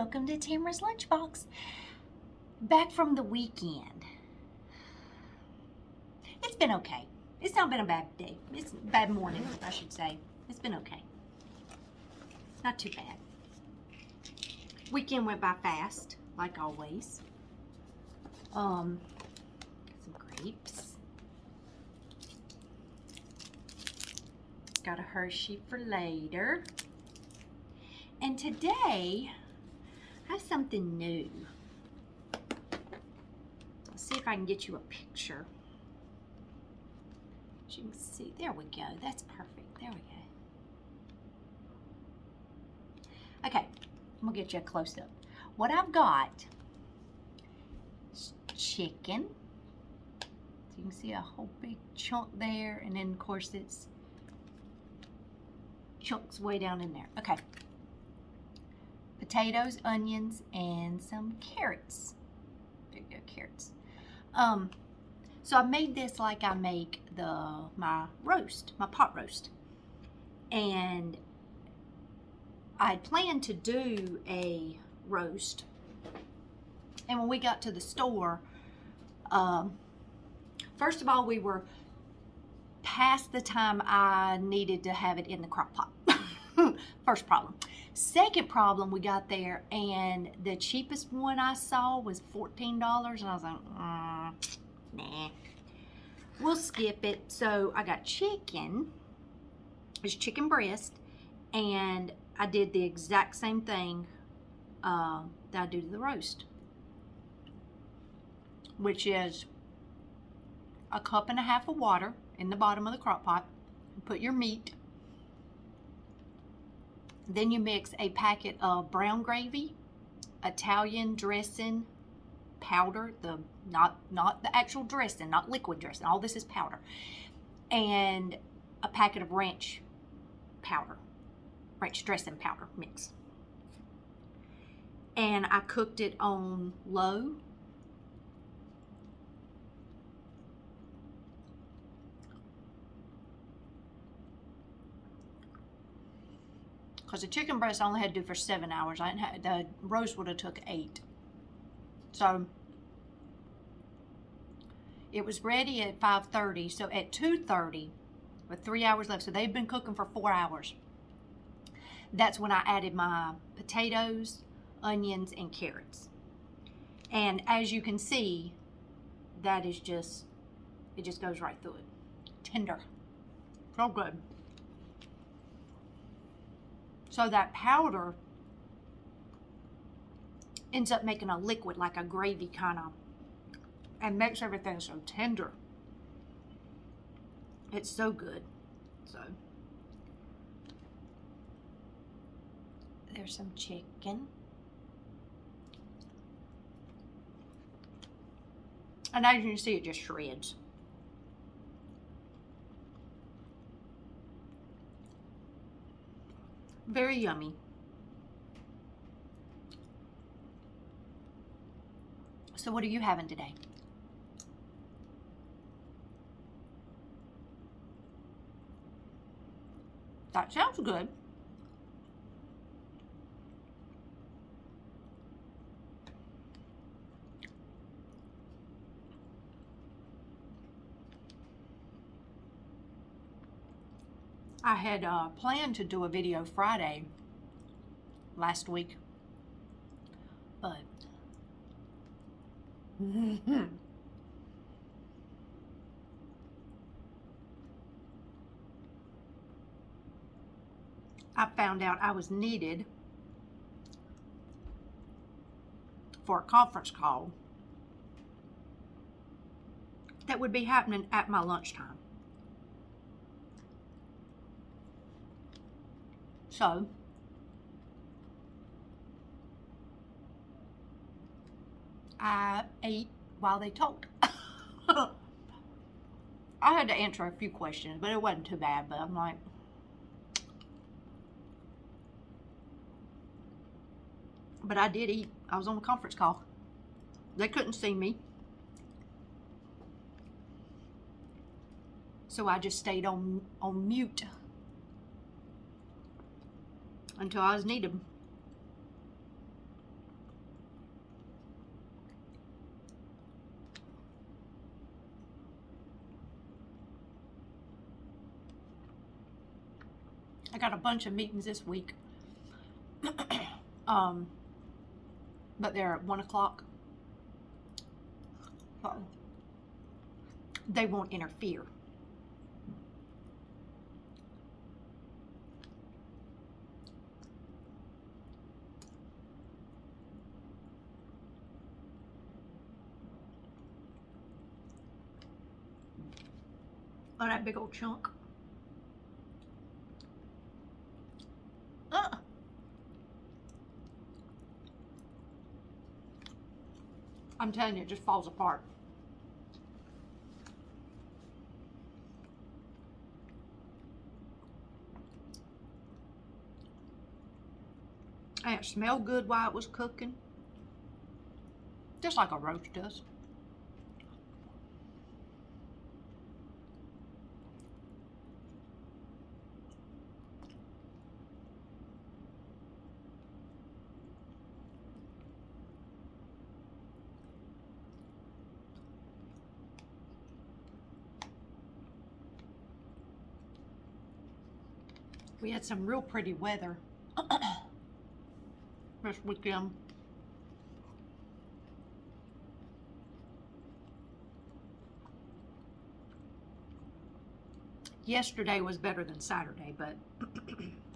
welcome to Tamara's Lunchbox. Back from the weekend. It's been okay. It's not been a bad day. It's a bad morning, I should say. It's been okay. Not too bad. Weekend went by fast, like always. Some grapes. Got a Hershey for later. And today, I have something new. Let's see if I can get you a picture. As you can see, there we go. That's perfect. There we go. Okay, I'm gonna get you a close-up. What I've got is chicken. So you can see a whole big chunk there, and then of course it's chunks way down in there. Okay. Potatoes, onions, and some carrots. There you go, carrots. So I made this like I make my pot roast. And I had planned to do a roast. And when we got to the store, first of all, we were past the time I needed to have it in the crock pot. First problem. Second problem, we got there and the cheapest one I saw was $14, and I was like, nah, we'll skip it. So I got chicken. It's chicken breast, and I did the exact same thing that I do to the roast, which is a cup and a half of water in the bottom of the crock pot. Put your meat. Then you mix a packet of brown gravy, Italian dressing powder, not the actual dressing, not liquid dressing. All this is powder. And a packet of ranch powder, ranch dressing powder mix. And I cooked it on low. Because the chicken breast I only had to do for 7 hours. The roast would have took 8. So it was ready at 5:30. So at 2:30, with 3 hours left, so they've been cooking for 4 hours. That's when I added my potatoes, onions, and carrots. And as you can see, that is just, it just goes right through it. Tender. So good. So that powder ends up making a liquid, like a gravy kind of, and makes everything so tender. It's so good. So there's some chicken. And as you can see, it just shreds. Very yummy. So what are you having today? That sounds good. I had planned to do a video Friday last week, but I found out I was needed for a conference call that would be happening at my lunchtime. So I ate while they talked. I had to answer a few questions, but it wasn't too bad. But I'm like, but I did eat. I was on a conference call. They couldn't see me. So I just stayed on mute until I was needed. I got a bunch of meetings this week. But they're at 1 o'clock. So they won't interfere. Oh, that big old chunk. I'm telling you, it just falls apart. And it smelled good while it was cooking. Just like a roast does. We had some real pretty weather this weekend. Yesterday was better than Saturday, but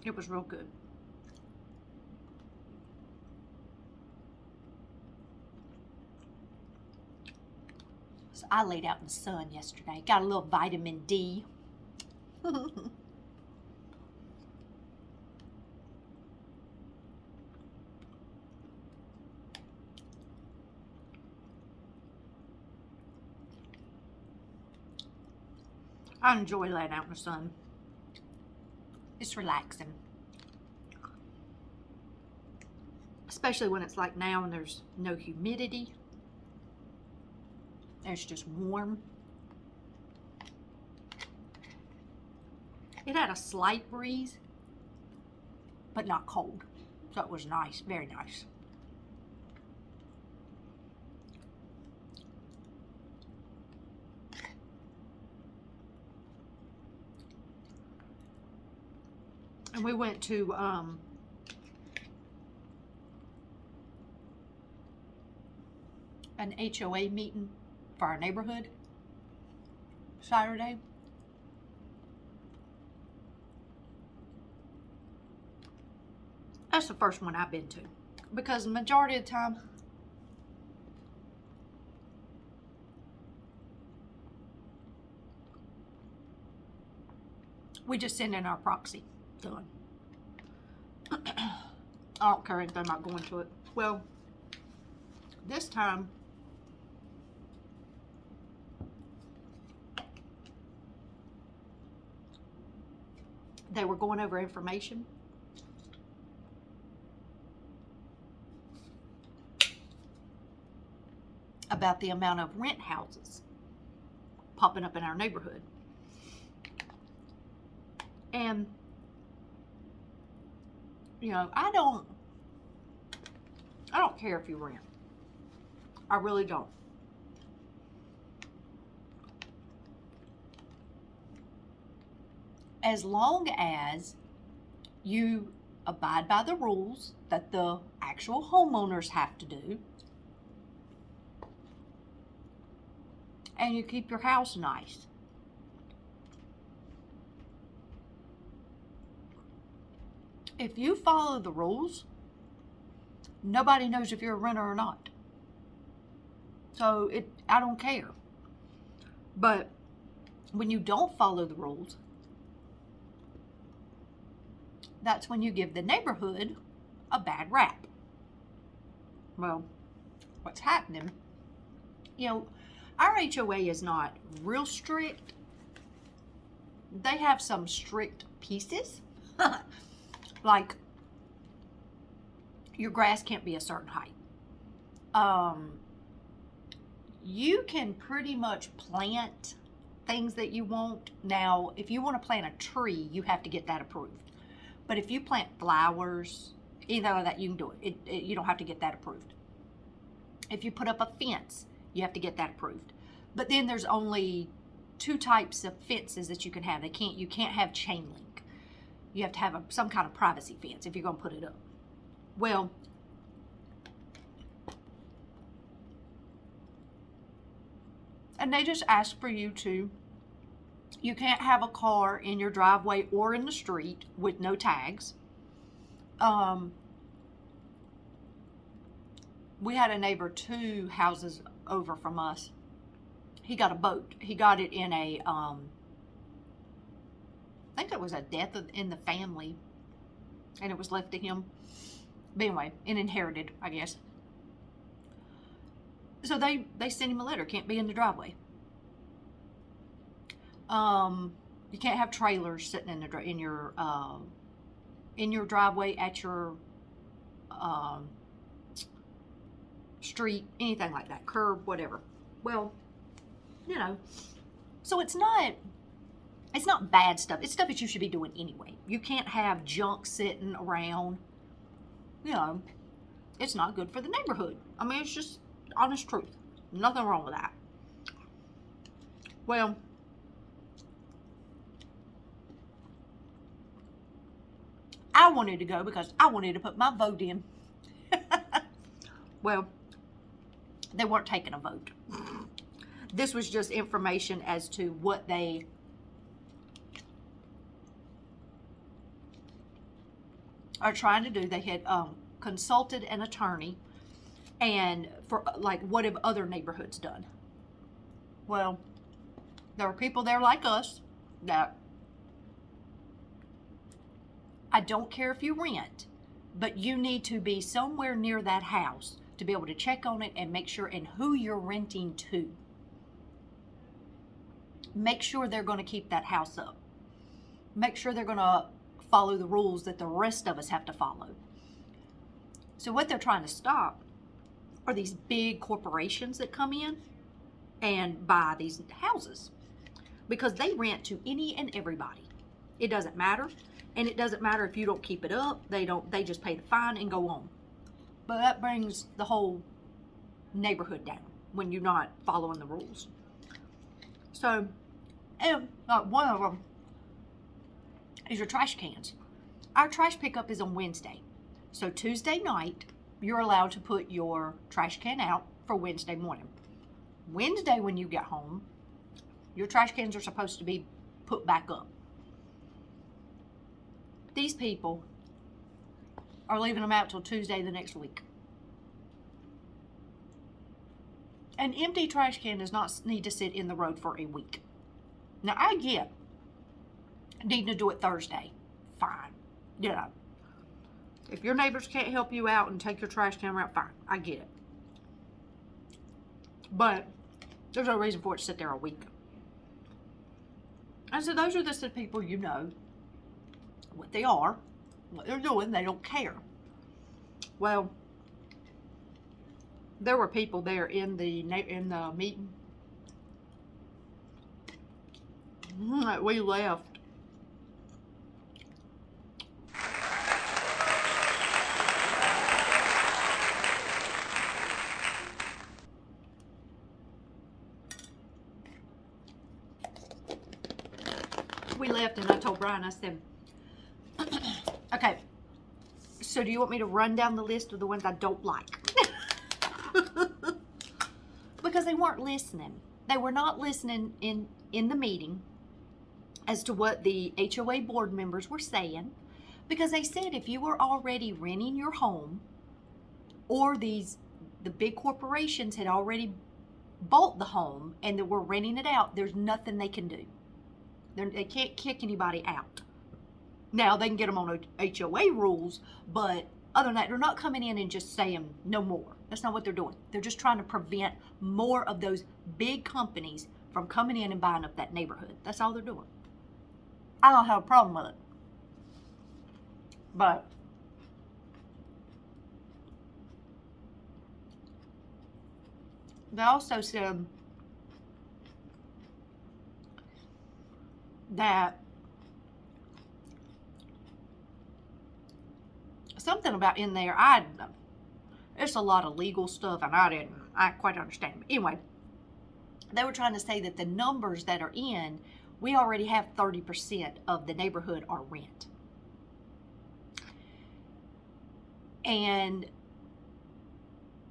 it was real good. So I laid out in the sun yesterday. Got a little vitamin D. I enjoy laying out in the sun. It's relaxing. Especially when it's like now and there's no humidity. It's just warm. It had a slight breeze, but not cold. So it was nice, very nice. And we went to an HOA meeting for our neighborhood Saturday. That's the first one I've been to, because the majority of the time we just send in our proxy. Done. I don't care if they're not going to it. Well, this time they were going over information about the amount of rent houses popping up in our neighborhood. And you know, I don't care if you rent. I really don't. As long as you abide by the rules that the actual homeowners have to do, and you keep your house nice. If you follow the rules, nobody knows if you're a renter or not. So I don't care. But when you don't follow the rules, that's when you give the neighborhood a bad rap. Well, what's happening, you know, our HOA is not real strict. They have some strict pieces. Like, your grass can't be a certain height. You can pretty much plant things that you want. Now, if you want to plant a tree, you have to get that approved. But if you plant flowers, anything like that, you can do it. You don't have to get that approved. If you put up a fence, you have to get that approved. But then there's only 2 types of fences that you can have. You can't have chain link. You have to have some kind of privacy fence if you're going to put it up. Well, and they just ask for you to, you can't have a car in your driveway or in the street with no tags. We had a neighbor 2 houses over from us. He got a boat. He got it in a, I think it was a death in the family, and it was left to him. But anyway, and inherited, I guess. So they sent him a letter. Can't be in the driveway. You can't have trailers sitting in your driveway, at your street, anything like that, curb, whatever. Well, you know, so it's not bad stuff. It's stuff that you should be doing anyway. You can't have junk sitting around. You know, it's not good for the neighborhood. I mean, it's just honest truth. Nothing wrong with that. Well, I wanted to go because I wanted to put my vote in. Well, they weren't taking a vote. This was just information as to what they are trying to do. They had consulted an attorney, and for like, what have other neighborhoods done? Well, there are people there like us that, I don't care if you rent, but you need to be somewhere near that house to be able to check on it and make sure, and who you're renting to. Make sure they're going to keep that house up. Make sure they're going to follow the rules that the rest of us have to follow. So what they're trying to stop are these big corporations that come in and buy these houses, because they rent to any and everybody. It doesn't matter. And it doesn't matter if you don't keep it up. They just pay the fine and go on. But that brings the whole neighborhood down when you're not following the rules. So, and one of them is your trash cans. Our trash pickup is on Wednesday. So Tuesday night, you're allowed to put your trash can out for Wednesday morning. Wednesday, when you get home, your trash cans are supposed to be put back up. These people are leaving them out till Tuesday the next week. An empty trash can does not need to sit in the road for a week. Now, I get needing to do it Thursday. Fine. You know, if your neighbors can't help you out and take your trash can out, fine. I get it. But there's no reason for it to sit there a week. And so those are the people, you know what they are, what they're doing. They don't care. Well, there were people there in the meeting. We left. We left, and I told Brian, I said, okay, so do you want me to run down the list of the ones I don't like? Because they weren't listening. They were not listening in the meeting as to what the HOA board members were saying. Because they said if you were already renting your home, or the big corporations had already bought the home and they were renting it out, there's nothing they can do. They can't kick anybody out. Now, they can get them on HOA rules, but other than that, they're not coming in and just saying no more. That's not what they're doing. They're just trying to prevent more of those big companies from coming in and buying up that neighborhood. That's all they're doing. I don't have a problem with it. But they also said that something about in there, it's a lot of legal stuff, and I didn't quite understand. But anyway, they were trying to say that the numbers that are in, we already have 30% of the neighborhood are rent. And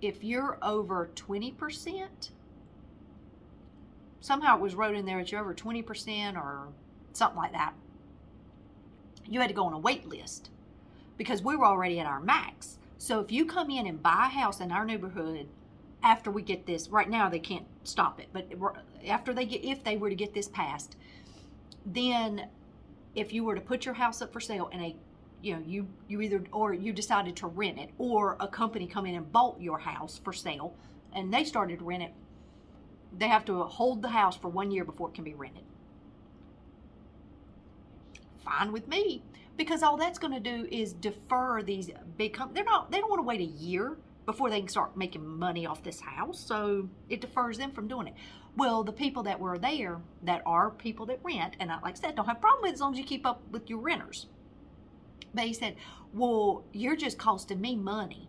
if you're over 20%, somehow it was wrote in there that you're over 20% or something like that, you had to go on a wait list because we were already at our max. So if you come in and buy a house in our neighborhood after we get this, right now they can't stop it, but after if they were to get this passed, then if you were to put your house up for sale and you either, or you decided to rent it, or a company come in and bought your house for sale and they started to rent it, they have to hold the house for 1 year before it can be rented. Fine with me, because all that's going to do is defer these big companies. They don't want to wait a year before they can start making money off this house, so it defers them from doing it. Well, the people that were there, that are people that rent, and like I said, don't have a problem with it as long as you keep up with your renters. But he said, well, you're just costing me money.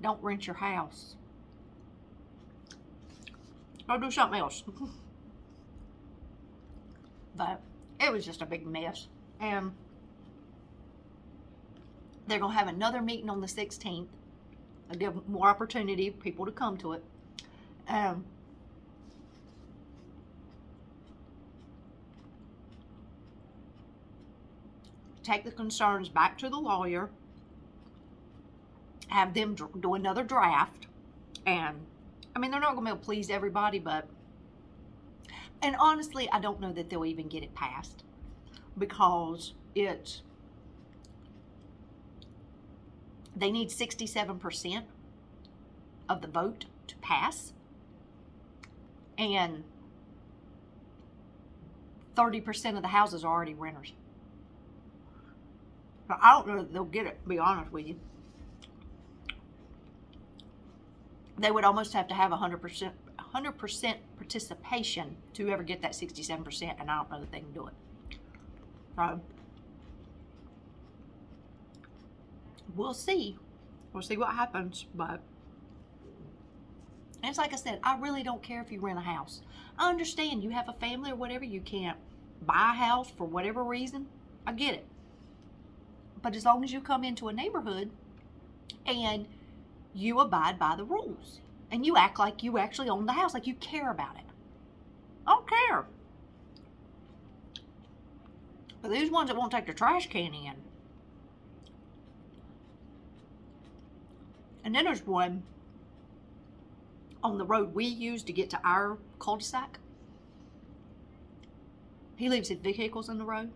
Don't rent your house. Go do something else. But it was just a big mess. And they're going to have another meeting on the 16th. I'll give more opportunity for people to come to it. Take the concerns back to the lawyer. Have them do another draft. And, I mean, they're not going to be able to please everybody, but... And honestly, I don't know that they'll even get it passed. Because they need 67% of the vote to pass, and 30% of the houses are already renters. So I don't know that they'll get it, to be honest with you. They would almost have to have 100% participation to ever get that 67%, and I don't know that they can do it. So we'll see. We'll see what happens. But it's like I said, I really don't care if you rent a house. I understand you have a family or whatever, you can't buy a house for whatever reason. I get it. But as long as you come into a neighborhood and you abide by the rules and you act like you actually own the house, like you care about it. I don't care. But these ones that won't take their trash can in. And then there's one on the road we use to get to our cul-de-sac. He leaves his vehicles in the road.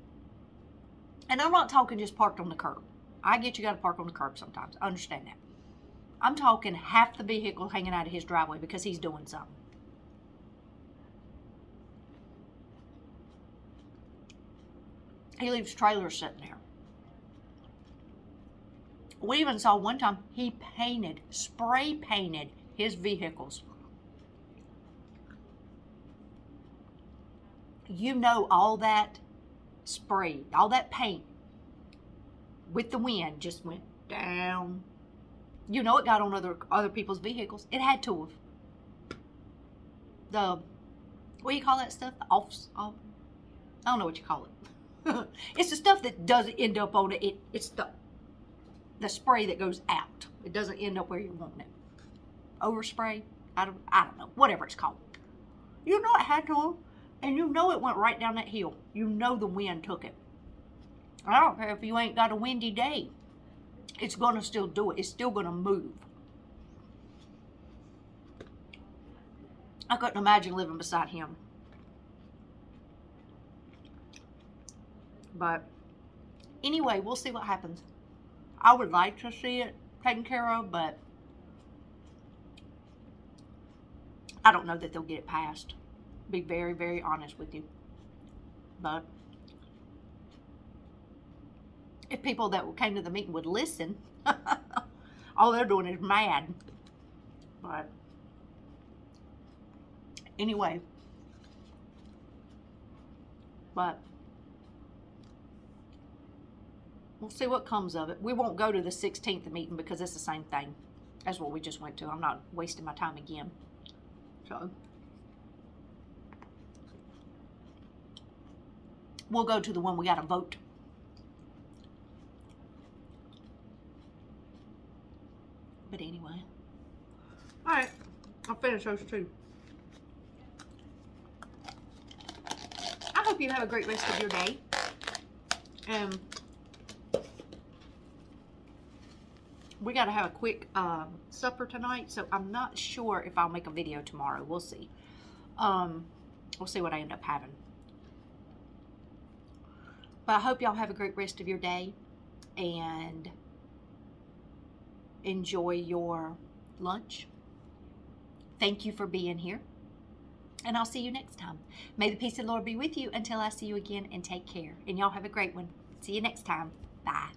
And I'm not talking just parked on the curb. I get you got to park on the curb sometimes. I understand that. I'm talking half the vehicle hanging out of his driveway because he's doing something. He leaves trailers sitting there. We even saw one time he spray painted his vehicles. You know, all that spray, all that paint with the wind just went down. You know, it got on other people's vehicles. It had to have. What do you call that stuff? The I don't know what you call it. It's the stuff that doesn't end up on it. It's the spray that goes out. It doesn't end up where you want it. Overspray? I don't know. Whatever it's called. You know it had to, and you know it went right down that hill. You know the wind took it. I don't care if you ain't got a windy day. It's going to still do it. It's still going to move. I couldn't imagine living beside him. But anyway, we'll see what happens. I would like to see it taken care of, but I don't know that they'll get it passed. Be very, very honest with you. But if people that came to the meeting would listen, all they're doing is mad. But anyway, we'll see what comes of it. We won't go to the 16th meeting because it's the same thing as what we just went to. I'm not wasting my time again. So we'll go to the one we got to vote. Spanish toast too. I hope you have a great rest of your day. We got to have a quick supper tonight, so I'm not sure if I'll make a video tomorrow. We'll see. We'll see what I end up having. But I hope y'all have a great rest of your day and enjoy your lunch. Thank you for being here. And I'll see you next time. May the peace of the Lord be with you until I see you again, and take care. And y'all have a great one. See you next time. Bye.